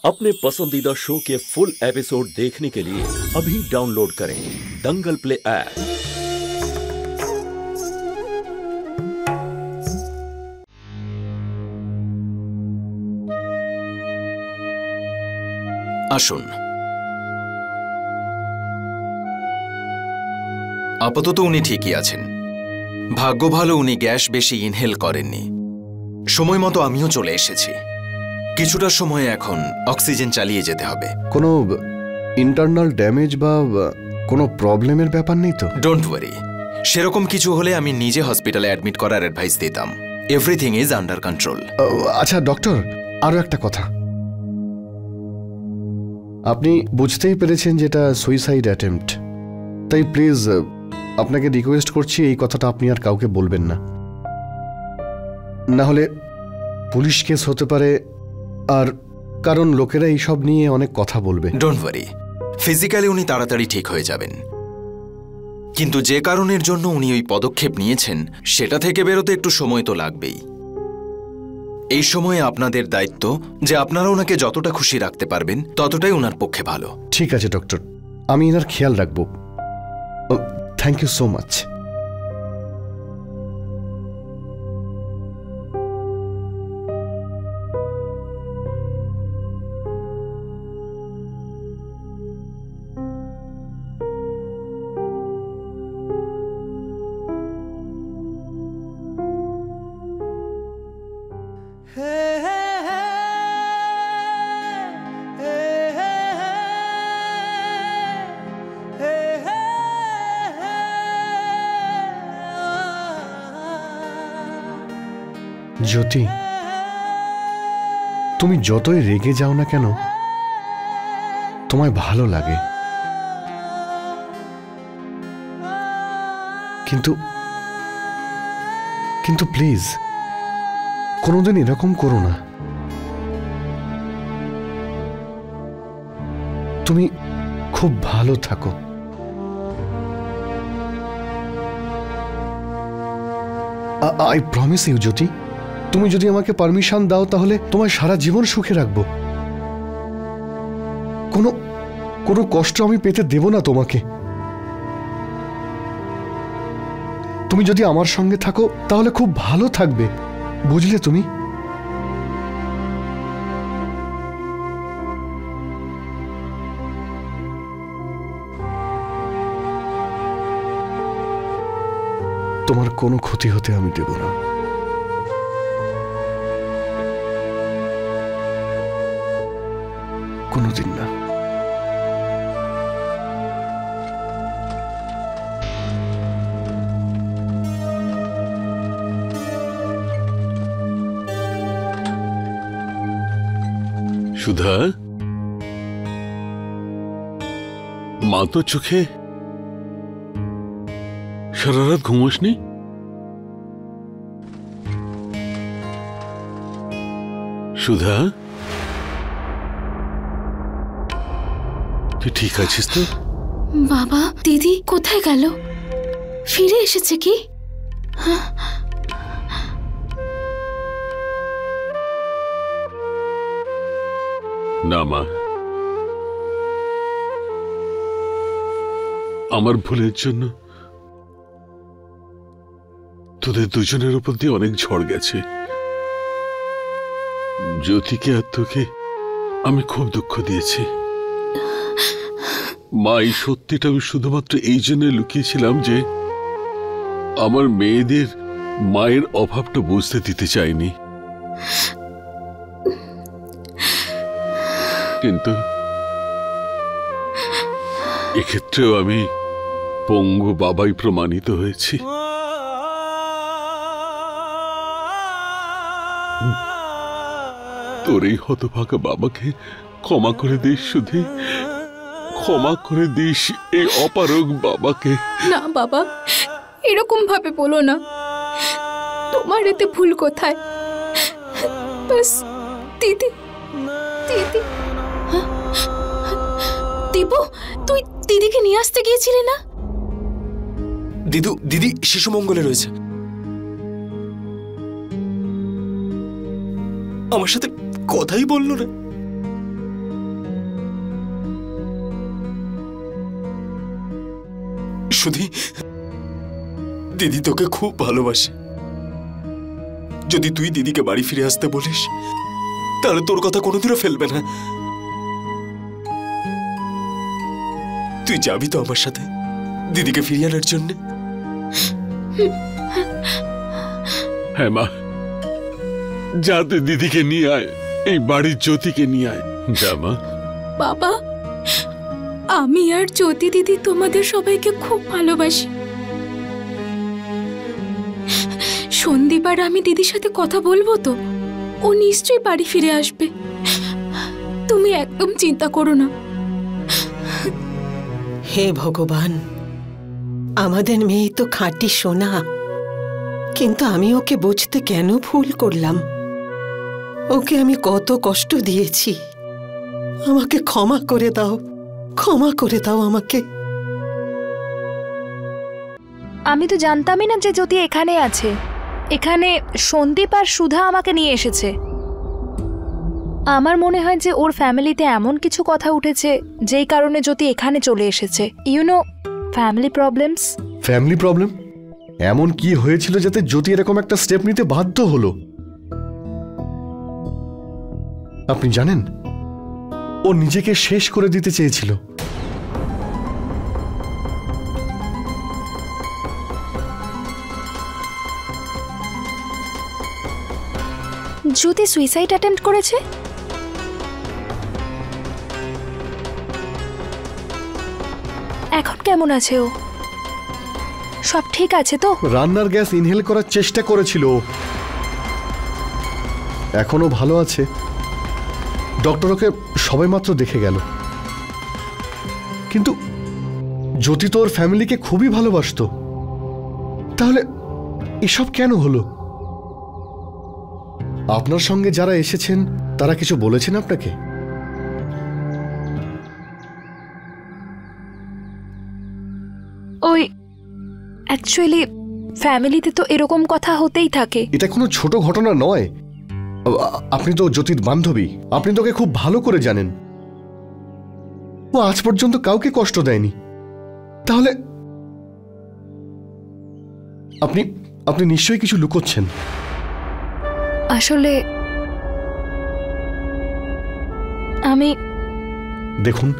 अपने पसंदीदा शो के फुल एपिसोड देखने के लिए अभी डाउनलोड करें दंगल प्ले ऐप। আসুন, আপাতত উনি ঠিকই আছেন। ভাগ্য ভালো উনি গ্যাস বেশি ইনহেল করেননি। সময় মতো আমিও চলে এসেছি। কিছুটা সময় এখন অক্সিজেন চালিয়ে যেতে হবে। কোনো ইন্টারনাল ড্যামেজ বা কোনো প্রবলেমের ব্যাপার নেই তো? ডোন্ট ওয়ারি, সেরকম কিছু হলে আমি নিজে হসপিটালে অ্যাডমিট করার অ্যাডভাইস দিতাম। Everything is under control. আচ্ছা ডক্টর, আরও একটা কথা। আপনি বুঝতেই পেরেছেন যেটা সুইসাইড অ্যাটেম্পট, তাই প্লিজ আপনাকে রিকোয়েস্ট করছি এই কথাটা আপনি আর কাউকে বলবেন না, না হলে পুলিশ কেস হতে পারে, আর কারণ লোকেরা এইসব নিয়ে অনেক কথা বলবে। ডোন্ট ওয়ারি, ফিজিক্যালি উনি তাড়াতাড়ি ঠিক হয়ে যাবেন, কিন্তু যে কারণের জন্য উনি ওই পদক্ষেপ নিয়েছেন সেটা থেকে বেরোতে একটু সময় তো লাগবেই। এই সময়ে আপনাদের দায়িত্ব যে আপনারা ওনাকে যতটা খুশি রাখতে পারবেন ততটাই ওনার পক্ষে ভালো। ঠিক আছে ডক্টর, আমি এনার খেয়াল রাখবো। Thank you so much. Jyoti, তুমি যতই রেগে যাও না কেন তোমায় ভালো লাগে, কিন্তু কিন্তু প্লিজ কোনোদিন এরকম করো না। তুমি খুব ভালো থাকো। আই প্রমিস ইউ জ্যোতি, তুমি যদি আমাকে পারমিশন দাও তাহলে তোমায় সারা জীবন সুখে রাখবো। কোনো কষ্ট আমি পেতে দেব না তোমাকে। তুমি যদি আমার সঙ্গে থাকো তাহলে খুব ভালো থাকবে, বুঝলে তুমি? তোমার কোনো ক্ষতি হতে আমি দেব না। কোনোদিন না। সুধা, মা তো চোখে সারা রাত ঘুমোসনি? সুধা, তুই ঠিক আছিস তো? বাবা, দিদি কোথায় গেল? ফিরে এসেছে কি? না মা, আমার ভুলের জন্য তোদের দুজনের উপর দিয়ে অনেক ঝড় গেছে। জ্যোতিকে আর তোকে আমি খুব দুঃখ দিয়েছি মা। এই সত্যিটা আমি শুধুমাত্র এই জন্য লুকিয়েছিলাম যে আমার মেয়েদের মায়ের অভাবটা বুঝতে দিতে চাইনি, কিন্তু এক্ষেত্রেও আমি পঙ্গু বাবাই প্রমাণিত হয়েছি। তোর এই হতভাগা বাবাকে ক্ষমা করে দিস সুধী, ক্ষমা করে দিস এই অপারগ বাবাকে। না বাবা, এরকম ভাবে বলো না, তোমার এতে ভুল কোথায়? বাস দিদি, দিদি, দীপু, তুই দিদিকে নিয়ে আসতে গিয়েছিলি না? দিদি শিশু মঙ্গলে রয়েছে। আমার সাথে কথাই বললো না। সুধি, দিদি তোকে খুব ভালোবাসে। যদি তুই দিদিকে বাড়ি ফিরে আসতে বলিস তাহলে তোর কথা কোনোদিনও ফেলবে না। তুই যাবি তো আমার সাথে দিদিকে ফিরিয়ে আনার জন্য? হ্যাঁ মা, যাতে দিদিকে নিয়ে আয়, এই বাড়ির জ্যোতিকে নিয়ে আয়। যা মা। বাবা, আমি আর জ্যোতি দিদি তোমাদের সবাইকে খুব ভালোবাসি। সন্দীপ আর আমি দিদির সাথে কথা বলবো তো, ও নিশ্চয়ই বাড়ি ফিরে আসবে। তুমি একদম চিন্তা করো না। হে ভগবান, আমাদের মেয়ে তো খাঁটি সোনা, কিন্তু আমি ওকে বুঝতে কেন ভুল করলাম? ওকে আমি কত কষ্ট দিয়েছি। আমাকে ক্ষমা করে দাও, ক্ষমা করে দাও আমাকে। আমি তো জানতামই না যে জ্যোতি এখানে আছে। এখানে সন্দীপ আর সুধা আমাকে নিয়ে এসেছে। আমার মনে হয় যে ওর ফ্যামিলিতে এমন কিছু কথা উঠেছে যেই কারণে জ্যোতি এখানে চলে এসেছে। You know, family problems. Family problem? এমন কি হয়েছিল যাতে জ্যোতি এরকম একটা স্টেপ নিতে বাধ্য হলো? আপনি জানেন, ও নিজেকে শেষ করে দিতে চেয়েছিল। জ্যোতি সুইসাইড অ্যাটেম্প্ট করেছে? এখন কেমন আছে ও? সব ঠিক আছে তো? রান্নার গ্যাস ইনহেল করার চেষ্টা করেছিল, এখনো ভালো আছে। ডক্টর ওকে সবেমাত্র দেখে গেল। কিন্তু জ্যোতি তো ওর ফ্যামিলিকে খুবই ভালোবাসতো, তাহলে এসব কেন হলো? আপনার সঙ্গে যারা এসেছেন তারা কিছু বলেছেন আপনাকে? ওই অ্যাকচুয়ালি ফ্যামিলিতে তো এরকম কথা হতেই থাকে। এটা কোনো ছোট ঘটনা নয়। আপনি তো জ্যোতির বান্ধবী, আপনি তোকে খুব ভালো করে জানেন। ও আজ পর্যন্ত কাউকে কষ্ট দেয়নি। তাহলে আপনি আপনি নিশ্চয়ই কিছু লুকোচ্ছেন। আসলে আমি দেখুন,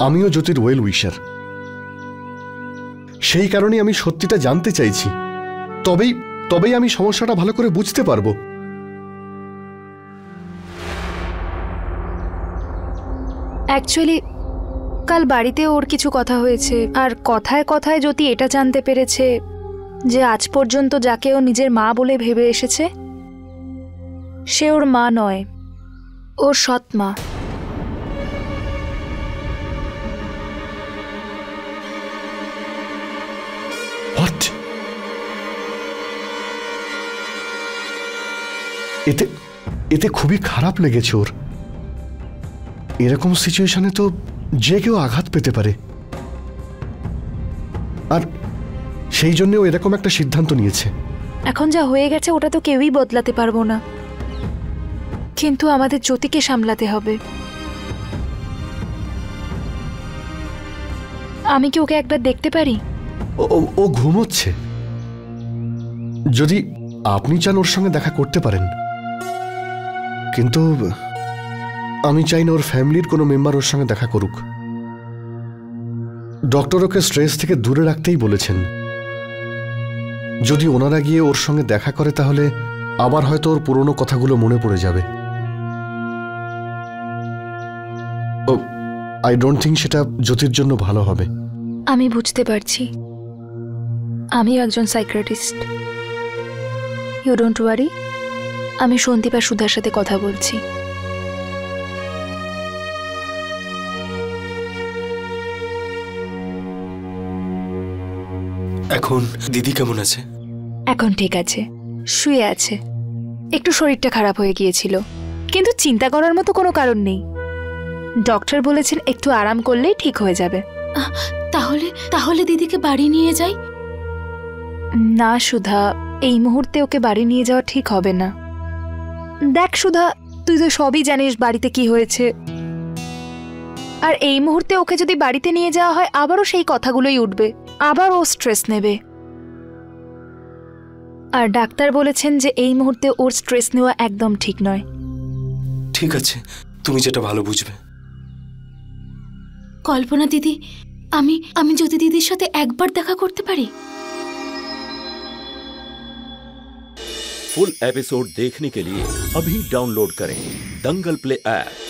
আমিও জ্যোতির ওয়েল উইশার। সেই কারণে আমি সত্যিটা জানতে চাইছি। তবেই আমি সমস্যাটা ভালো করে বুঝতে পারবো। অ্যাকচুয়ালি কাল বাড়িতে ওর কিছু কথা হয়েছে, আর কথায় কথায় জ্যোতি এটা জানতে পেরেছে যে আজ পর্যন্ত যাকে ও নিজের মা বলে ভেবে এসেছে সে ওর মা নয়, ওর সৎ মা। এতে খুবই খারাপ লেগেছে ওর। এরকম সিচুয়েশনে তো যে কেউ আঘাত পেতে পারে, আর সেই জন্য ও এরকম একটা সিদ্ধান্ত নিয়েছে। এখন যা হয়ে গেছে ওটা তো কেউই বদলাতে পারবো না, কিন্তু আমাদের জ্যোতিকে সামলাতে হবে। আমি কি ওকে একবার দেখতে পারি? ও ঘুমোচ্ছে। যদি আপনি চান ওর সঙ্গে দেখা করতে পারেন, কিন্তু আমি চাই না ওর ফ্যামিলির কোনো মেম্বার ওর সঙ্গে দেখা করুক। ডক্টর ওকে স্ট্রেস থেকে দূরে রাখতেই বলেছেন। যদি ওনারা গিয়ে ওর সঙ্গে দেখা করে তাহলে আবার হয়তো ওর পুরনো কথাগুলো মনে পড়ে যাবে। আই ডোন্ট থিঙ্ক সেটা জ্যোতির জন্য ভালো হবে। আমি বুঝতে পারছি, আমিও একজন সাইকিয়াট্রিস্ট। ইউ ডোন্ট ওয়ারি, আমি সন্দীপ আর সুধার সাথে কথা বলছি। এখন দিদি কেমন আছে? এখন ঠিক আছে, শুয়ে আছে। একটু শরীরটা খারাপ হয়ে গিয়েছিল, কিন্তু চিন্তা করার মতো কোনো কারণ নেই। ডক্টর বলেছেন একটু আরাম করলেই ঠিক হয়ে যাবে। তাহলে দিদিকে বাড়ি নিয়ে যাই? না সুধা, এই মুহূর্তে ওকে বাড়ি নিয়ে যাওয়া ঠিক হবে না। দেখ সুধা, তুই তো সবই জানিস বাড়িতে কি হয়েছে, আর এই মুহূর্তে ওকে যদি বাড়িতে নিয়ে যাওয়া হয় আবারও সেই কথাগুলোই উঠবে। আবার ও স্ট্রেস নেবে। আর ডাক্তার বলেছেন যে এই মুহূর্তে ওর স্ট্রেস নেওয়া একদম ঠিক নয়। ঠিক আছে, তুমি যেটা ভালো বুঝবে। কল্পনা দিদি, আমি যদি দিদির সাথে একবার দেখা করতে পারি। फुल एपिसोड देखने के लिए अभी डाउनलोड करें दंगल प्ले ऐप।